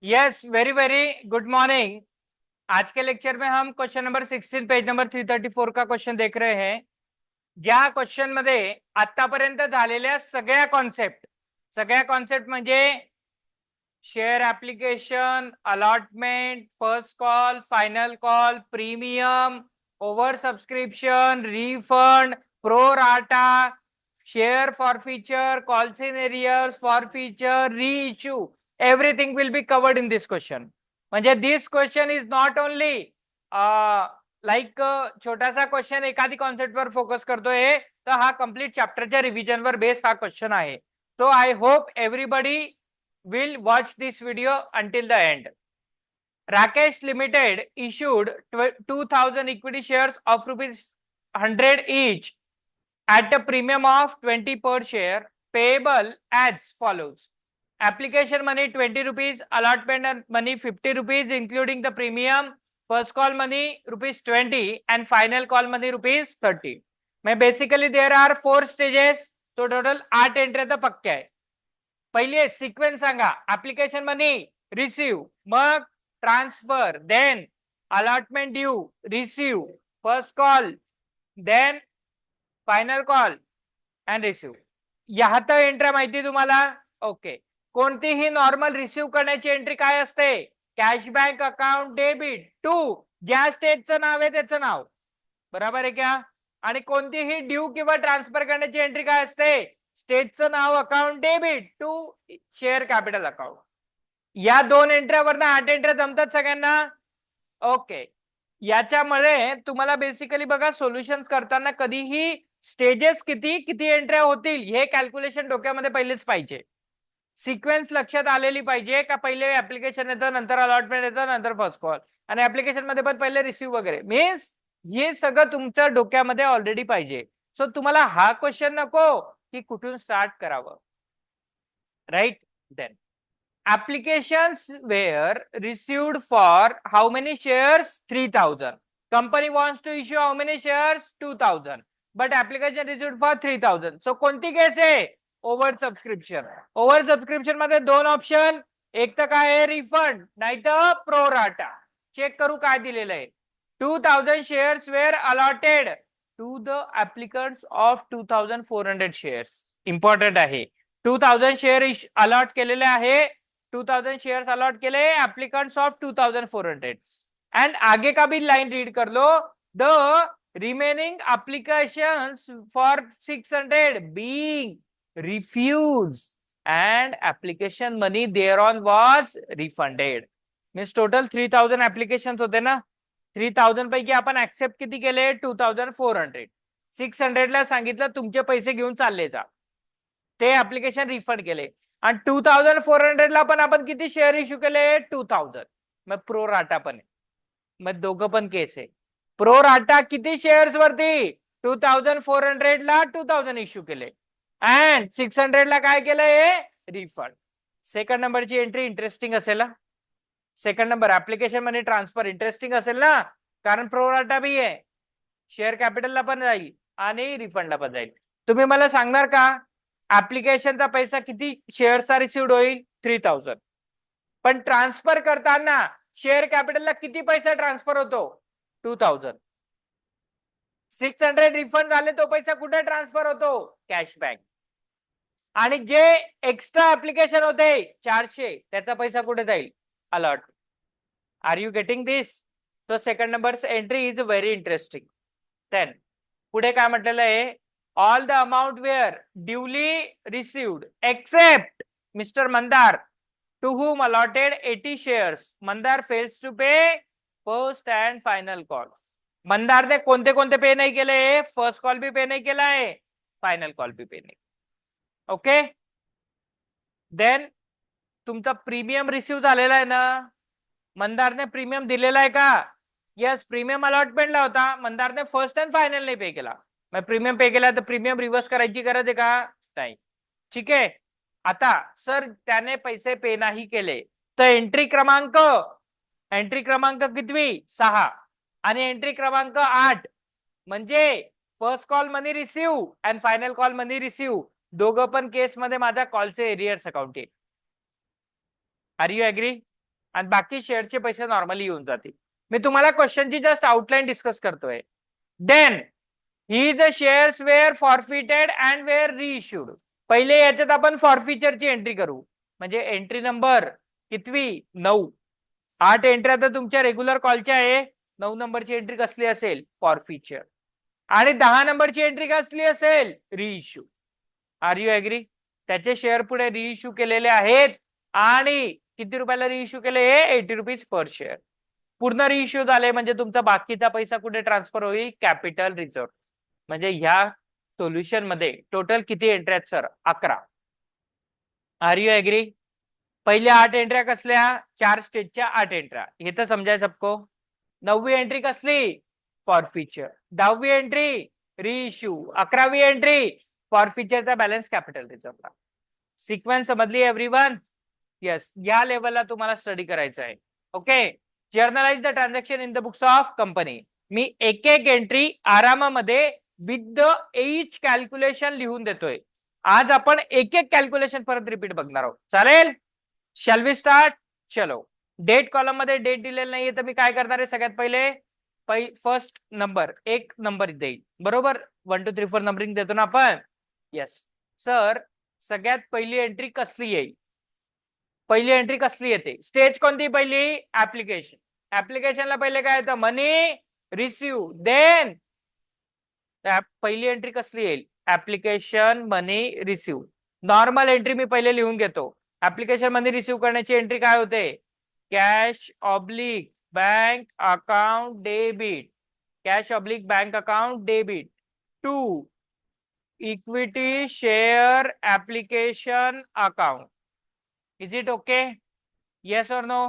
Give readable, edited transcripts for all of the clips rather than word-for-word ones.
Yes, very very good morning. आज के lecture में हम question number 16 page number 334 का question देख रहे हैं। ज्या क्वेश्चन मध्ये आतापर्यंत झालेल्या सगळ्या कॉन्सेप्ट म्हणजे share application, allotment, first call, final call, premium, over subscription, refund, pro rata, share forfeiture, calls in arrears, forfeiture, reissue, everything will be covered in this question. म्हणजे this question is not only like छोटासा question एखादी concept वर focus करतोय, तर हा complete चॅप्टरच्या revision वर based हा क्वेश्चन आहे. So I hope everybody will watch this video until the end. Rakesh Limited issued 2000 equity shares of rupees 100 each at a premium of 20 per share, payable as follows. Application money 20 rupees, allotment money 50 rupees including the premium, first call money rupees 20 and final call money rupees 30. Basically there are 4 stages, so total 8 entry तर पक्के आहे. पहिले sequence सांगा. Application money receive, मग transfer, then allotment due, receive, first call, then final call and receive. ह्या तर entry माहिती तुम्हाला. ओके. कोणतीही नॉर्मल रिसीव्ह करण्याची एंट्री काय असते? कॅशबॅक अकाउंट डेबिट टू ज्या स्टेटचं नाव आहे त्याचं नाव, बरोबर आहे का? आणि कोणतीही ड्यू किंवा ट्रान्सफर करण्याची एंट्री काय असते? स्टेटचं नाव account debit to share capital account. या 2 एंट्र्यावरनं 8 एंट्र्या जमतात सगळ्यांना. ओके. याच्यामुळे तुम्हाला बेसिकली बघा, सोल्युशन करताना कधीही स्टेजेस किती एंट्र्या होतील हे कॅल्क्युलेशन डोक्यामध्ये पहिलेच पाहिजे. सिक्वेन्स लक्षात आलेली पाहिजे का पहिले ऍप्लिकेशन येतं, नंतर अलॉटमेंट येतं, नंतर फर्स्ट कॉल, आणि ऍप्लिकेशन मध्ये पण पहिले रिसिव्ह वगैरे. मीन्स हे सगळं तुमच्या डोक्यामध्ये ऑलरेडी पाहिजे. सो तुम्हाला हा क्वेश्चन नको की कुठून स्टार्ट करावं. Right. Then applications were received for how many shares? 3000. Company wants to issue how many shares? 2000. But application received for 3000. So कोणती केस आहे? Over subscription. ओव्हर सबस्क्रिप्शन मध्ये 2 ऑप्शन, एक तर काय आहे? रिफंड, नाही तर प्रो राटा. चेक करू काय दिलेलं आहे. 2000 shares were allotted to the applicants of 2400 shares. Important आहे. 2000 शेअर अलॉट केलेले आहे. 2000 शेयर्स अलॉट केले एप्लीकेंट्स ऑफ 2400. एंड आगे का भी लाइन रीड कर लो. The remaining applications for 600 being refuse and application money thereon was refunded. Means total 3000 applications होते ना. 3000 पैकी आपण ऍक्सेप्ट किती केले? 2400. 600 ला सांगितलं तुमचे पैसे घेऊन चालले जा. ते ऍप्लिकेशन रिफंड केले. आणि 2400 ला पण आपण किती शेअर इश्यू केले? 2000. मग प्रो राटा पण आहे. मग दोघं पण केस आहे. प्रो राटा किती शेअर्स वरती? 2400 ला 2000 इश्यू केले अँड 600 ला काय केलंय? रिफंड. सेकंड नंबरची एंट्री इंटरेस्टिंग असेल ना. सेकंड नंबर ऍप्लिकेशन मनी ट्रान्सफर इंटरेस्टिंग असेल ना, कारण प्रो राटा बी आहे, शेअर कॅपिटलला पण जाईल आणि रिफंडला पण जाईल. तुम्ही मला सांगणार का ऍप्लिकेशनचा पैसा किती शेअरचा रिसिव्ड होईल? 3000. पण ट्रान्सफर करताना शेअर कॅपिटलला किती पैसा ट्रान्सफर होतो? 2000. 600 रिफंड झाले, तो पैसा कुठे ट्रान्सफर होतो? कॅशबॅक. आणि जे एक्स्ट्रा ऍप्लिकेशन होते 400, त्याचा पैसा कुठे जाईल? Allot. Are you getting this? So second number entry is very interesting. Then पुढे काय म्हटलेलं आहे? all the amount were duly received except Mr. Mandar, to whom allotted 80 shares. Mandar fails to pay first and final call. Mandar ने कोणते कोणते पे नाही केले? First call भी पे नाही केलाय, फायनल कॉल भी पे नाही. ओके. देन तुमचा प्रीमियम रिसीव्ह झालेला आहे ना. मंदारने प्रीमियम दिलेला आहे का? यस, प्रीमियम अलॉटमेंटला होता. मंदारने फर्स्ट अँड फायनल नाही पे केला. मग प्रीमियम पे केला तर प्रीमियम रिव्हर्स करायची गरज आहे का? नाही. ठीक आहे. आता सर त्याने पैसे पे नाही केले तर एंट्री क्रमांक कितवी? 6 आणि एंट्री क्रमांक 8 म्हणजे first call money receive and final call money receive. दोघं पण केस मध्ये माझा कॉलचे एरियर्स अकाउंट आहे. Are you agree? आणि बाकी शेअरचे पैसे नॉर्मली येऊन जातील. मी तुम्हाला क्वेश्चनची जस्ट आउटलाईन डिस्कस करतोय. देन ही the shares were forfeited and were reissued. पहिले याच्यात आपण फॉरफिचरची एंट्री करू. म्हणजे एंट्री नंबर कितवी? 9. 8 एंट्री आता तुमच्या रेग्युलर कॉलच्या आहे. 9 नंबरची एंट्री कसली असेल? फॉरफिचर. आणि 10 नंबरची एंट्री कसली असेल? रिइश्यू. Are you agree? त्याचे शेअर पुढे रिइश्यू केलेले आहेत आणि किती रुपयाला रिइश्यू केले? 80 रुपीज पर शेअर. पूर्ण रिइश्यू झाले म्हणजे तुमचा बाकीचा पैसा कुठे ट्रान्सफर होईल? Capital reserve. म्हणजे ह्या सोल्युशन मध्ये टोटल किती एंट्री आहेत सर? 11. R you agree? पहिल्या 8 एंट्र्या कसल्या? 4 स्टेजच्या 8 एंट्र्या. हे तर समजायचं सबको. 9वी एंट्री कसली? फॉरफिचर. 10वी एंट्री रिइश्यू. 11वी एंट्री फॉरफिचरचा बॅलन्स कॅपिटल रिझर्वला. सिक्वेन्स समजली एव्हरीवन? येस. या लेवलला तुम्हाला स्टडी करायचं आहे. Okay. Journalize the transaction in the books of company. मी एक एक एंट्री आरामामध्ये विथ द एच कॅल्क्युलेशन लिहून देतोय. आज आपण एक एक कॅल्क्युलेशन परत रिपीट बघणार आहोत. चालेल? Shall we start? चलो. डेट कॉलम मध्ये डेट दिलेलं नाहीये तर मी काय करणार आहे? सगळ्यात पहिले फर्स्ट नंबर एक नंबर देईल. बरोबर? 1 2 3 4 नंबरिंग देतो ना आपण. Yes sir. सगळ्यात पहिली एंट्री कसली येईल? पहिली एंट्री कसली येते? स्टेज कोणती पहिली? ऍप्लिकेशन. ऍप्लिकेशनला पहिले काय येतं? मनी रिसिव्ह. देन पहिली एंट्री कसली येईल? ऍप्लिकेशन मनी रिसिव्ह. नॉर्मल एंट्री मी पहिले लिहून घेतो. ऍप्लिकेशन मनी रिसिव्ह करण्याची एंट्री काय होते? Cash oblique bank account debit. Cash oblique bank account debit. 2 equity share application account. Is it okay? Yes और नो?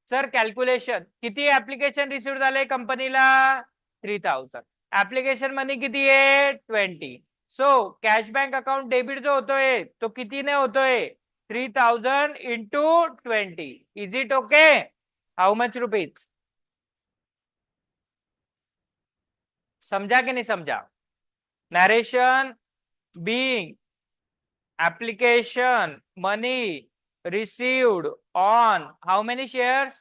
सर कॅल्क्युलेशन किती ऍप्लिकेशन रिसिव्ह झाले कंपनीला? 3000. ऍप्लिकेशन मनी किती आहे? 20. So cash bank account debit जो होतोय तो कितीने होतोय? 3000 into 20. Is it okay? How much rupees? समझा कि नहीं समझा? Narration being application money received on how many shares?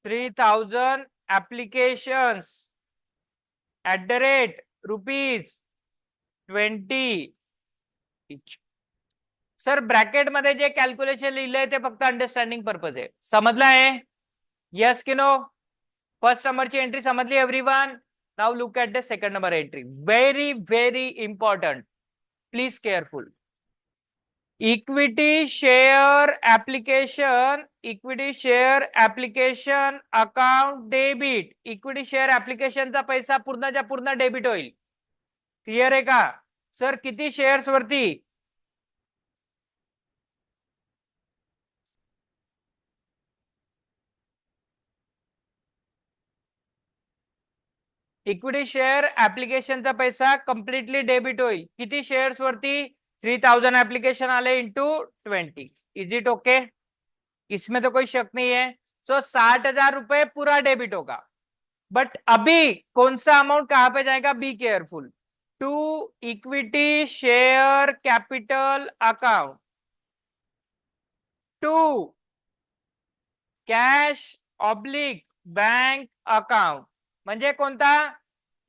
3000 applications at the rate rupees 20 each. Sir bracket मध्ये जे कॅल्क्युलेशन लिहिलंय ते फक्त अंडरस्टँडिंग पर्पज आहे. समजलं आहे? येस की नो? फर्स्ट नंबरची एंट्री समजली everyone? Now look at the second number entry. Very very important. Please careful. Equity share application. Equity share application account debit. Equity share ऍप्लिकेशनचा पैसा पूर्णच्या पूर्ण डेबिट होईल. क्लिअर आहे का? सर किती शेअर्स वरती? इक्विटी शेअर ऍप्लिकेशनचा पैसा कम्प्लिटली डेबिट होईल. किती शेअर्स वरती? 3000 एप्लीकेशन आले इंटू 20. Is it okay? इसमें तो कोई शक नहीं है. सो 60,000 रुपए पूरा डेबिट होगा. बट अभी कौन सा अमाउंट कहां पे जाएगा? Be careful. To equity share capital account. To cash oblique bank account. म्हणजे कोणता?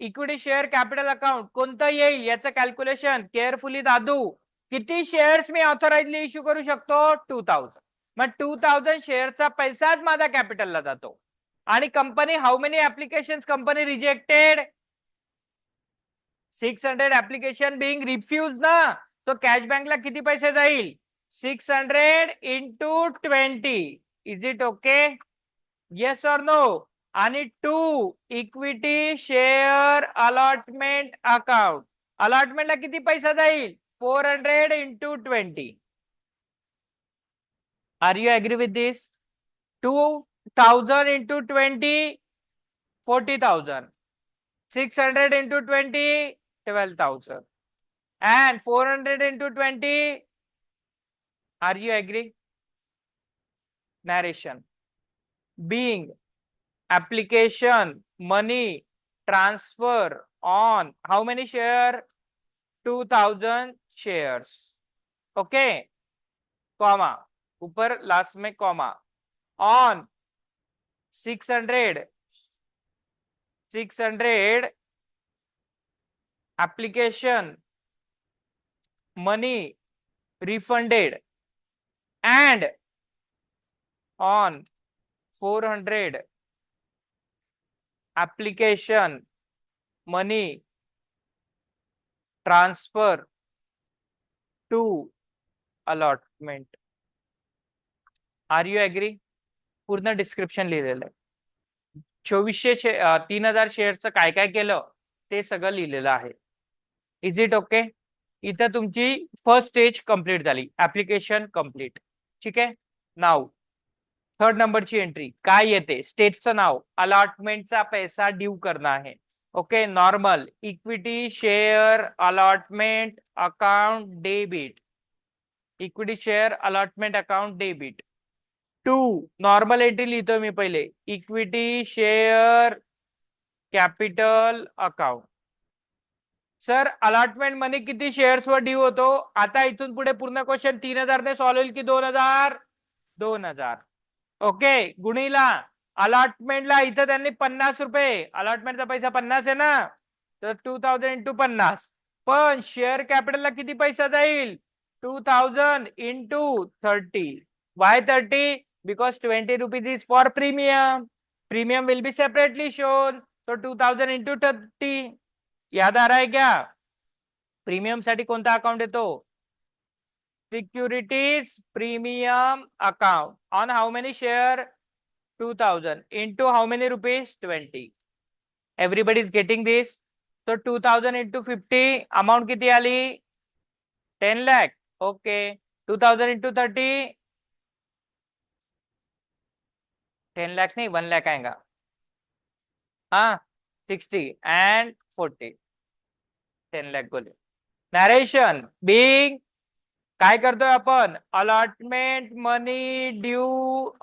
Equity share capital account. कोणतं येईल याचं कॅल्क्युलेशन केअरफुली दादू. किती शेअर्स मी ऑथराइजली इश्यू करू शकतो? 2000. मग 2000 शेअरचा पैसाच माझा कॅपिटलला जातो. आणि company how many application company rejected? 600 application being refuse ना. तो कॅश बँकला किती पैसे जाईल? 600 into 20. Is it okay? Yes और नो? आणि 2 इक्विटी शेअर अलॉटमेंट अकाउंट. अलॉटमेंटला किती पैसा जाईल? 400 into 20. Are you agree with this? 2000 into 20 40,000. 600 into 20 12,000 and 400 into 20. Are you agree? Narration being application money transfer on how many share? 2000 shares. Okay, comma ऊपर last में comma. on 600 application money refunded and on 400 application money transfer to allotment. Are you agree? पूर्ण description लिहिलेलं आहे. 3000 शेअरचं काय काय केलं ते सगळं लिहिलेलं आहे. Is it okay? इथं तुमची फर्स्ट स्टेज कंप्लीट झाली, ऍप्लिकेशन कंप्लीट. ठीक आहे. नाव थर्ड नंबरची एंट्री काय येते? स्टेजचं नाव, अलॉटमेंटचा पैसा ड्यू करणं आहे. Okay. Normal equity share allotment account debit, equity share allotment account debit. 2 normal entry लिहितो मी पहिले, equity share capital account. Sir allotment money किती शेअर्स वर ड्यू होतो? आता इथून पुढे पूर्ण क्वेश्चन 3000 ने सॉल्व्ह होईल की 2000? 2000. ओके. गुणीला अलॉटमेंटला इथं त्यांनी 50 रुपये, अलॉटमेंटचा पैसा 50 आहे ना, तर 2000 इंटू 50. पण शेअर कॅपिटलला किती पैसा जाईल? 2000 into 30. Why 30? Because 20 rupees is for premium. Premium will be separately shown. So 2000 into 30. याद आ रहा है क्या? प्रीमियम साठी कोणता अकाउंट येतो? Securities premium account. On how many share? 2000 into how many rupees? 20. Everybody is getting this. So 2000 into 50 amount किती आली? 10 lakh. Okay. 2000 into 30 10 lakh नहीं 1 लाख आएगा. हाँ 60 and 40 10 लाख बोले. नरेशन बिंग काय करतोय आपण? Allotment money due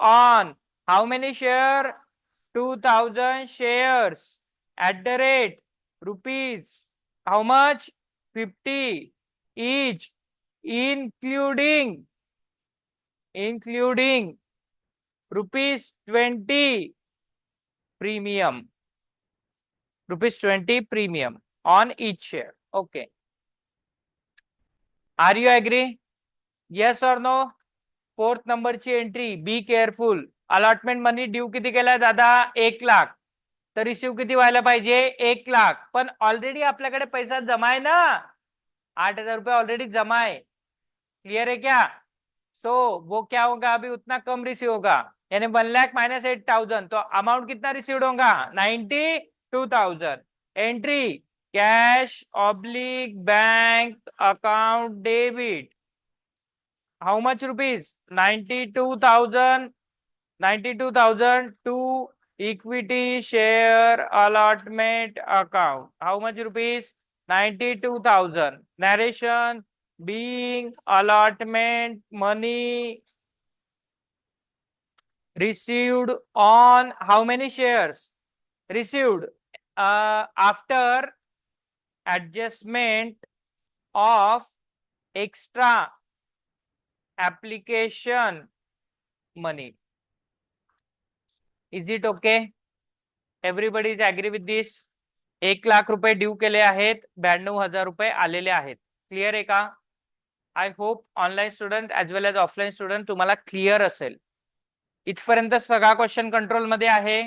on how many share? 2000 shares @ rupees how much? 50 each including rupees 20 premium, rupees 20 premium on each share. Okay. Are you agree? Yes or no? Fourth नंबरची entry, be careful. Allotment money due किती केलाय दादा? 1 लाख. तर receive किती व्हायला पाहिजे? 1 लाख. पण already आपल्याकडे पैसा जमा आहे ना, 8000 रुपये ऑलरेडी जमा है. क्लियर है क्या? सो वो क्या होगा? अभी उतना कम रिसीव होगा, यानी 1 लाख माइनस 8000, तो अमाउंट कितना रिसीव्ड होगा? 92,000. Entry cash oblique bank account debit. How much rupees? 92,000. 92,000 to equity share allotment account. How much rupees? 92,000. Narration being allotment money received on how many shares? Received after adjustment of extra application money. Is it okay? Everybody is agree with this? 1 lakh रुपये due केले आहेत, 92,000 रुपये आलेले आहेत. Clear आहे का? I hope online student as well as offline student तुम्हाला clear असेल. इथपर्यंत सगळा क्वेश्चन कंट्रोल मध्ये आहे?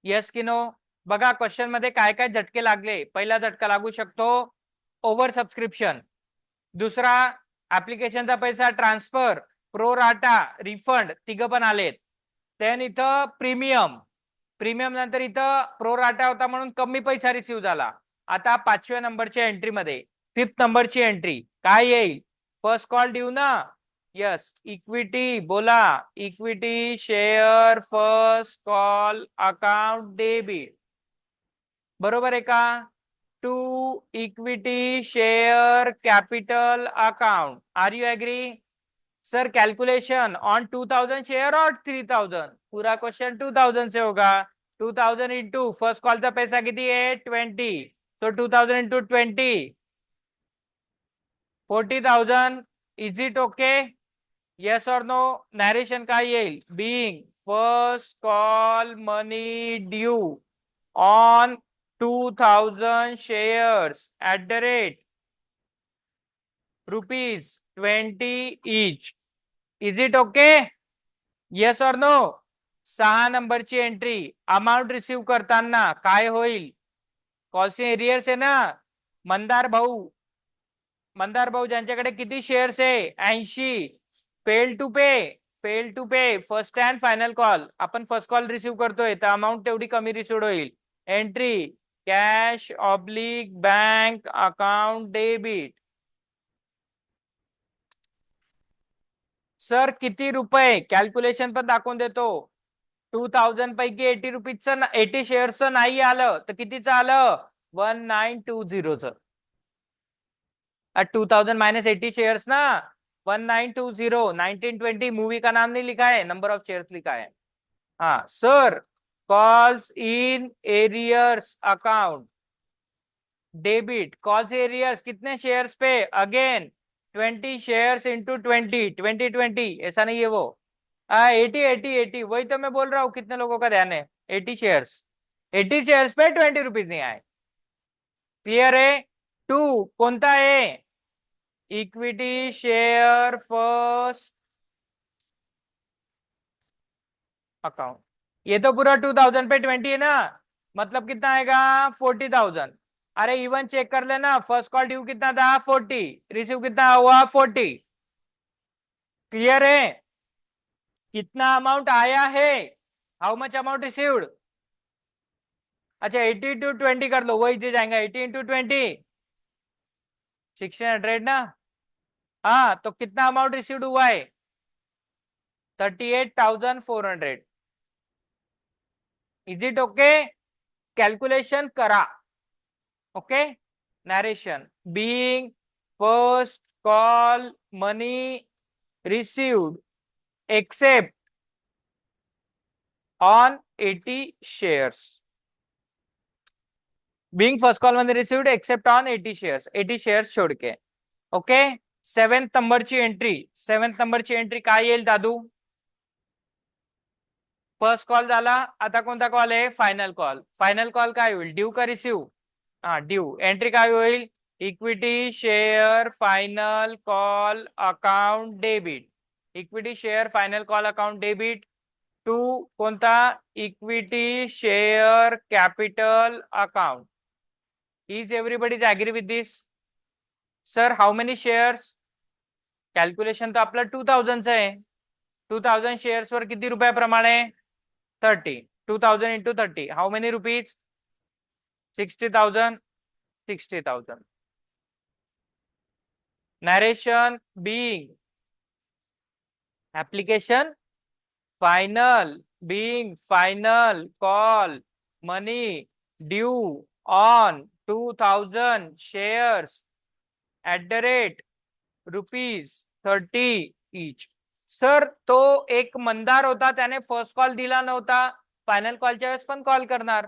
येस की नो? बघा क्वेश्चन मध्ये काय काय झटके लागले. पहिला झटका लागू शकतो ओव्हर सबस्क्रिप्शन. दुसरा ऍप्लिकेशनचा पैसा ट्रान्सफर, प्रो राटा, रिफंड तिघ पण आलेत. देन इथं प्रीमियम नंतर इथं प्रो राटा होता म्हणून कमी पैसा रिसिव्ह झाला. आता 5व्या नंबरच्या एंट्री मध्ये 5th नंबरची एंट्री काय येईल? फर्स्ट कॉल ड्यू ना? यस. इक्विटी बोला, equity share first call account debit. बरोबर आहे का? To equity share capital account. Are you agree? Sir calculation on 2000 share और 3000? पूरा क्वेश्चन 2000 से होगा. 2000 इंटू फर्स्ट कॉल का पैसा किती है? 20. So 2000 into 20 40,000. Is it okay? Yes और नो? नरेशन काय येईल? Being first call money due on 2000 shares at the rate rupees 20 each. Is it okay? Yes or no? 6 नंबरची एंट्री अमाउंट रिसीव्ह करताना काय होईल? कॉल्स एरियर्स आहे ना. मंदार भाऊ ज्यांच्याकडे किती शेअर्स आहे? 80. Fail to pay first and final call. आपण फर्स्ट कॉल रिसीव्ह करतोय तर अमाऊंट तेवढी कमी रिसीव्ह होईल. Entry cash oblique bank account debit. Sir किती रुपये? कॅल्क्युलेशन पण दाखवून देतो. 2000 पैकी 80 रुपीजचं 80 शेअर्सचं नाही आलं तर कितीचं आलं? 1920चं. 2000 माइनस 80 शेयर्स ना, 1920. 1920 मूवी का नाम नहीं लिखा है, नंबर ऑफ शेयर्स लिखा है. हाँ sir, calls in arrears account debit. Calls arrears कितने शेयर्स पे? अगेन 20 शेयर्स इंटू 20 ऐसा नहीं है वो. 80 वही तो मैं बोल रहा हूँ. कितने लोगों का ध्यान है? 80 शेयर्स. 80 शेयर्स पे 20 रुपीज नहीं आए. क्लियर है? 2 कोणता आहे? Equity share first account. ये तो पूरा 2000 पे 20 है ना, मतलब कितना आएगा? 40,000. अरे इवन चेक कर लेना. फर्स्ट कॉल ड्यू कितना था? 40. रिसीव कितना हुआ? 40. क्लियर है? कितना अमाउंट आया है? हाउ मच अमाउंट रिसीव्ड? अच्छा 80 इंटू 20 कर लो, वही दे जाएगा. 80 इंटू 20 1600 ना. हाँ तो कितना अमाउंट रिसीव्ड हुआ है? 38,400. Is it okay? कैलकुलेशन करा. Okay. Narration being first call money received except on 80 shares. Being first call money received except on 80 shares. 80 shares छोड़ के. ओके. 7th नंबरची एंट्री काय येईल दादू? फर्स्ट कॉल झाला. आता कोणता कॉल आहे? Final call. फायनल कॉल काय होईल? ड्यू का रिसीव्ह? ड्यू. एंट्री काय होईल? Equity share final call account debit. Equity share final call account debit to कोणता? Equity share capital account. Is everybody agree with this? Sir how many shares? Calculation तर आपलं 2000चं आहे. 2000 shares वर किती रुपयाप्रमाणे? 30. 2000 into 30 how many rupees? 60,000. 60,000. narration being application final being final call money due on 2000 shares at the rate rupees 30 each. Sir तो एक मंदार होता, त्याने फर्स्ट कॉल दिला नव्हता. फायनल कॉलच्या वेळेस पण कॉल करणार,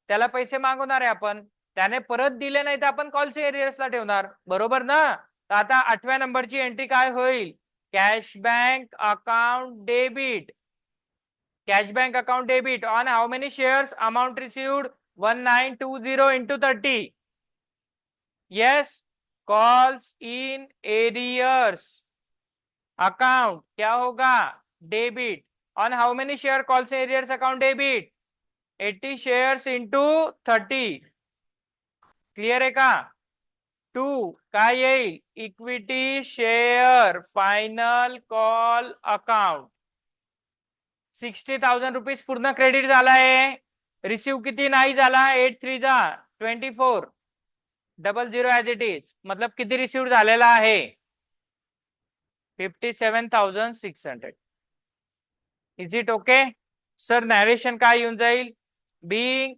त्याला पैसे मागवणार आहे आपण. त्याने परत दिले नाही तर आपण कॉलचे एरियर्सला ठेवणार. बरोबर ना? तर आता 8व्या नंबरची एंट्री काय होईल? Cash bank account debit. Cash bank account debit on how many shares? Amount received 1920 into 30. Yes. Calls in arrears account क्या होगा? Debit. On how many share? Calls arrears account debit 80 shares into 30. Clear आहे का? 2 काय येईल? Equity share final call account. 60,000 rupees पूर्ण credit झाला आहे. Receive किती नाही झाला? 8 3 जा 24. 00 ऍज इट इज. मतलब किती रिसीव्ह झालेला आहे? 57,600. Is it okay? Sir narration काय येऊन जाईल? Being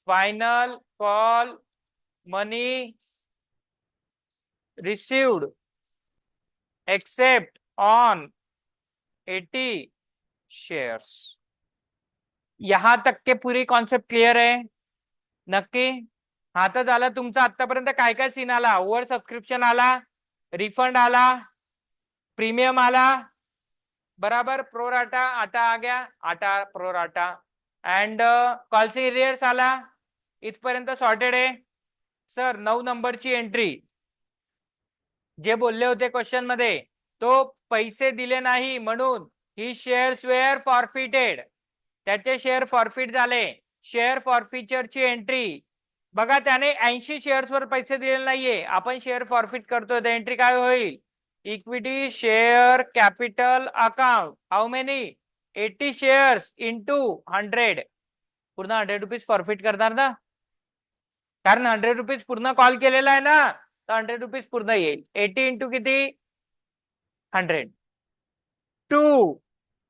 final call money received except on 80 shares. यहां तक के पूरी कॉन्सेप्ट क्लियर आहे? नक्की? हा तर झालं तुमचं आतापर्यंत काय काय सीन आला. ओव्हर सबस्क्रिप्शन आला, रिफंड आला, प्रीमियम आला, बराबर प्रो राटा आटा आ गया, आटा प्रो राटा अँड कॉलचे एरियर्स आला इथपर्यंत सॉर्टेड आहे. सर 9 नंबरची एंट्री जे बोलले होते क्वेश्चन मध्ये, तो पैसे दिले नाही म्हणून ही शेअर्स वेअर फॉरफिटेड, त्याचे शेअर फॉरफिट झाले. शेअर फॉरफिचरची एंट्री बघा, त्याने 80 शेअर्स वर पैसे दिलेले नाहीये, आपण शेअर फॉरफिट करतोय, तर एंट्री काय होईल? Equity share capital account, how many? 80 shares into 100, पूर्ण 100 रुपीज फॉरफिट करणार ना, कारण 100 रुपीज पूर्ण कॉल केलेला आहे ना, तर 100 रुपीज पूर्ण येईल. 80 इंटू किती? 100. 2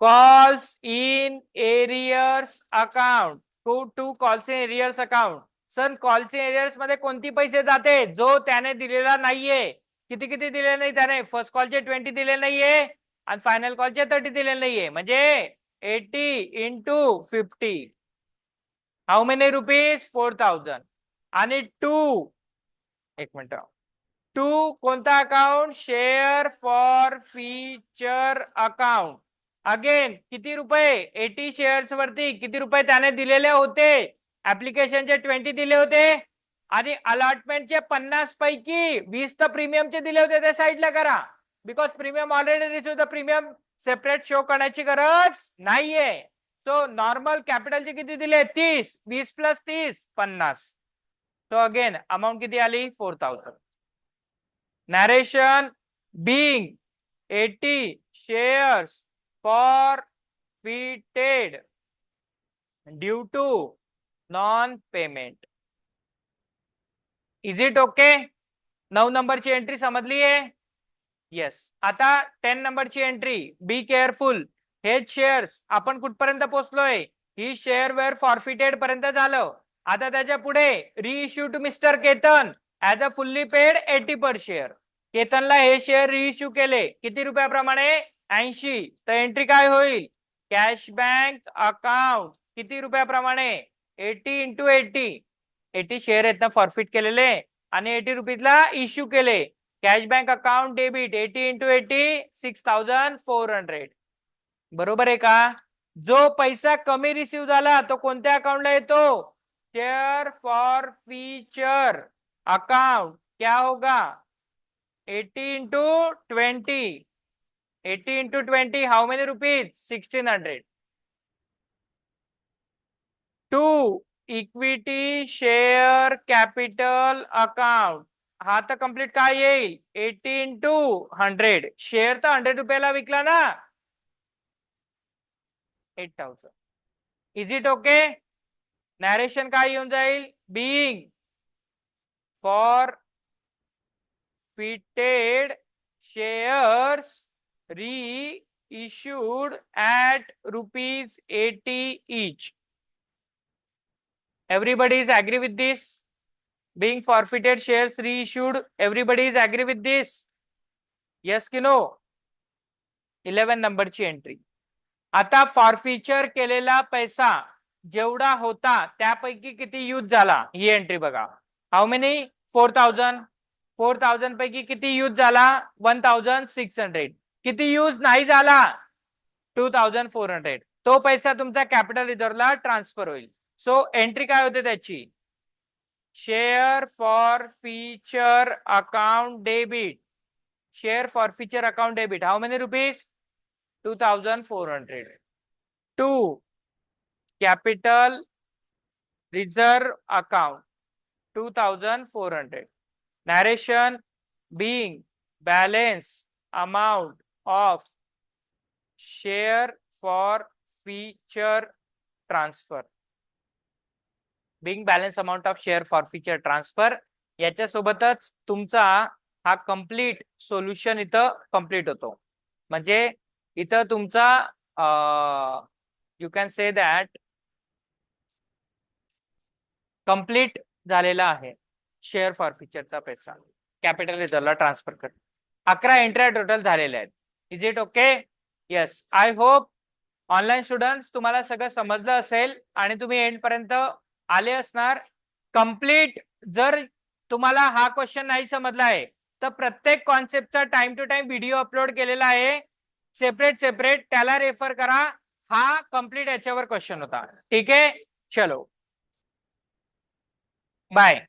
calls in arrears account, to calls in arrears account. Sir calls in arrears मध्ये कोणती पैसे जाते? जो त्याने दिलेला नाहीये. किती किती दिले नाही त्याने? फर्स्ट कॉलचे 20 दिले नाहीये आणि फायनल कॉलचे 30 दिले नाहीये, म्हणजे 80 इंटू 50, हाऊ मेनी रुपीज? 4000. आणि 2, एक मिनिट, 2 कोणता account? Share forfeiture account. Again किती रुपये? 80 शेअर्स वरती किती रुपये त्याने दिलेले होते? ऍप्लिकेशनचे 20 दिले होते आणि अलॉटमेंटचे 50 पैकी 20 तर प्रीमियमचे दिले होते, त्या साईडला करा, because premium already receive, the premium separate show करण्याची गरज नाहीये. सो नॉर्मल कॅपिटलचे किती दिले? 30, 20 प्लस 30, 50. सो अगेन अमाऊंट किती आली? 4000. Narration being 80 shares forfeited due to non-payment. Is it okay? 9 नंबरची एंट्री समजली आहे? येस. आता 10 नंबरची एंट्री, बी केअरफुल. हे शेअर्स आपण कुठपर्यंत पोहोचलोय? ही शेअर वेअर फॉरफिटेड पर्यंत झालं. आता त्याच्या पुढे reissue to mister Ketan as a fully paid 80 per share. केतनला हे शेअर रिइश्यू केले किती रुपयाप्रमाणे? 80. तर एंट्री काय होईल? कॅश बँक अकाउंट किती रुपयाप्रमाणे? 80 इंटू 80. 80 शेअर आहेत ना फॉरफिट केलेले आणि 80 रुपीजला इश्यू केले. Cash bank account debit 80 into 80, 6400. बरोबर आहे का? जो पैसा कमी रिसिव्ह झाला तो कोणत्या अकाउंटला येतो? Share forfeiture account. क्या होगा? 80 into 20, 80 into 20, how many rupees? 1600. 2 equity share capital account, हा तर कम्प्लीट काय येईल? 80 इंटू 100. शेअर तर 100 रुपयाला विकला ना, 8000. Is it okay? नॅरेशन काय येऊन जाईल? Being for fitted shares reissued at rupees 80 each. Everybody is agree with this? Being forfeited shares reissued, everybody is agree with this? Yes ki no? 11 नंबरची entry. आता forfeiture केलेला पैसा जेवढा होता त्यापैकी किती यूज झाला? ही एंट्री बघा. How many? 4000. 4000 पैकी किती यूज झाला? 1600. किती यूज नाही झाला? 2400. तो पैसा तुमचा कॅपिटल रिझर्व्हला ट्रान्सफर होईल. सो एंट्री काय होते त्याची? Share forfeiture account debit, share forfeiture account debit, how many rupees? 2400. 2 capital reserve account 2400. Narration being balance amount of share for future transfer. Being balance amount of share for future transfer. याच्या सोबतच तुमचा हा complete solution इथं complete होतो. म्हणजे इथं तुमचा you can say that complete झालेला आहे शेअर फॉर फ्युचरचा पैसा कॅपिटल रिझर्व्हला ट्रान्सफर कर. 11 एंट्र्या टोटल झालेल्या आहेत. Is it okay? Yes. I hope online students तुम्हाला सगळं समजलं असेल आणि तुम्ही एंड पर्यंत आले असणार. कंप्लीट जर तुम्हाला हा क्वेश्चन नाही समजला आहे तर प्रत्येक कॉन्सेप्टचा time to time video upload केलेला आहे. सेपरेट सेपरेट त्याला रेफर करा. हा कम्प्लीट याच्यावर क्वेश्चन होता. ठीक आहे, चलो बाय.